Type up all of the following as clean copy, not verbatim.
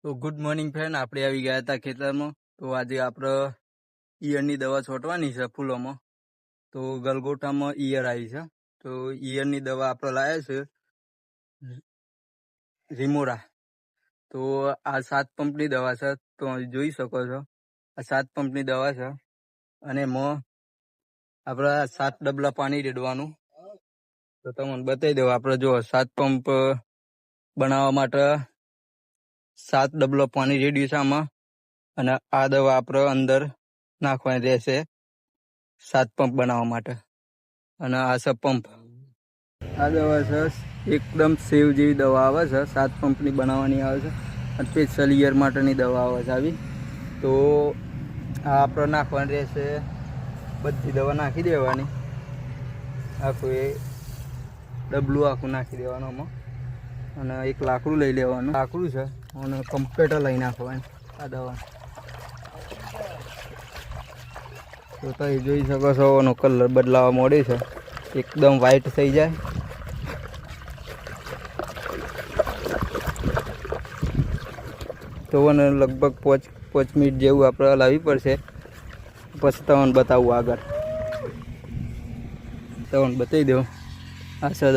તો good morning friend, આપણે આવી ગયા હતા ખેતરમાં. તો આજે આપણે ઈયળની દવા છોટવાની છે ફૂલોમાં. તો ગલગોટામાં ઈયળ આવી છે, તો ઈયળની દવા આપણે લાવ્યા છે રીમોરા. તો આ 7 પંપની દવા છે, તો જોઈ શકો છો આ 7 પંપની દવા છે. અને એમાં આપણે 7 ડબલા પાણી રેડવાનું. તો તમને બતાવી દઉં, આપણે જો 7 પંપ બનાવવા માટે 7 ડબલો પાણી રેડ્યું છે આમાં. અને આ દવા આપણે અંદર નાખવાની રહેશે 7 પંપ બનાવવા માટે. અને આ છે પંપ. આ દવા છે એકદમ સેવ જેવી દવા આવે છે, 7 પંપની બનાવવાની આવે છે. અને સ્પેશિયલ ઈયર માટેની દવા આવે છે આવી. તો આ આપણે નાખવાની રહેશે, બધી દવા નાખી દેવાની. આખું એ ડબલું આખું નાખી દેવાનું આમાં. અને એક લાકડું લઈ લેવાનું, લાકડું છે અને કમ્પ્યુટર લઈ નાખવાનું આ દવા. તો તમે જોઈ શકો છો એનો કલર બદલાવા માંડે છે, એકદમ વ્હાઈટ થઈ જાય. તો એને લગભગ 5 મિનિટ જેવું આપણે લાવવી પડશે, પછી તમને બતાવું આગળ. તમને બતાવી દઉં, આ છે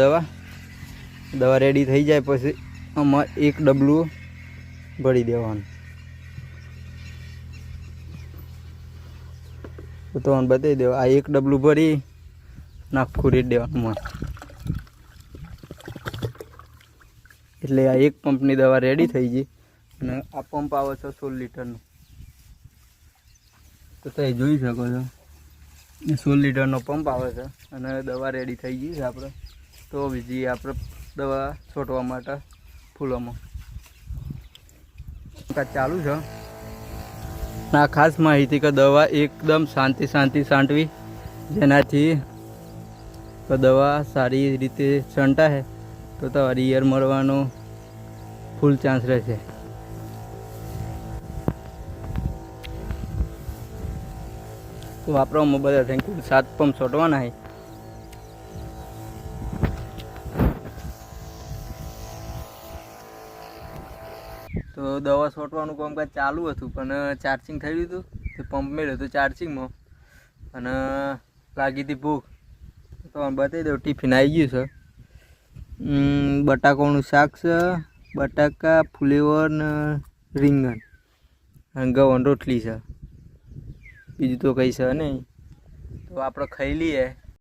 દવા રેડી થઈ જાય પછી આમાં એક ડબલું ભરી દેવાનું. તો તમને બતાવી દઉં, આ એક ડબલું ભરી નાખું રેડી દેવાનું. એટલે આ એક પંપની દવા રેડી થઈ ગઈ. અને આ પંપ આવે છે 16 લીટરનું. તો તમે જોઈ શકો છો 16 લીટરનો પંપ આવે છે. અને દવા રેડી થઈ ગઈ છે આપણે. તો બીજી આપણે દવા છોટવા માટે ફૂલોમાં ચાલુ છે. આ ખાસ માહિતી કે દવા એકદમ શાંતિ છાંટવી, જેનાથી દવા સારી રીતે છંટાય તો તમારી ઈયળ મળવાનો ફૂલ ચાન્સ રહેશે. તો વાપરવામાં બધા થેન્ક યુ. 7 પંપ છોટવાના છે. તો દવા છોટવાનું કામકાજ ચાલુ હતું, પણ ચાર્જિંગ થઈ ગયું હતું. તે પંપ મેળ્યો હતું ચાર્જિંગમાં અને લાગી હતી ભૂખ. તો બતાવી દઉં, ટિફિન આવી ગયું છે. બટાકાનું શાક છે, બટાકા ફુલેવર ને રીંગણ અને ગવન રોટલી છે. બીજું તો કંઈ છે નહીં. તો આપણે ખાઈ લઈએ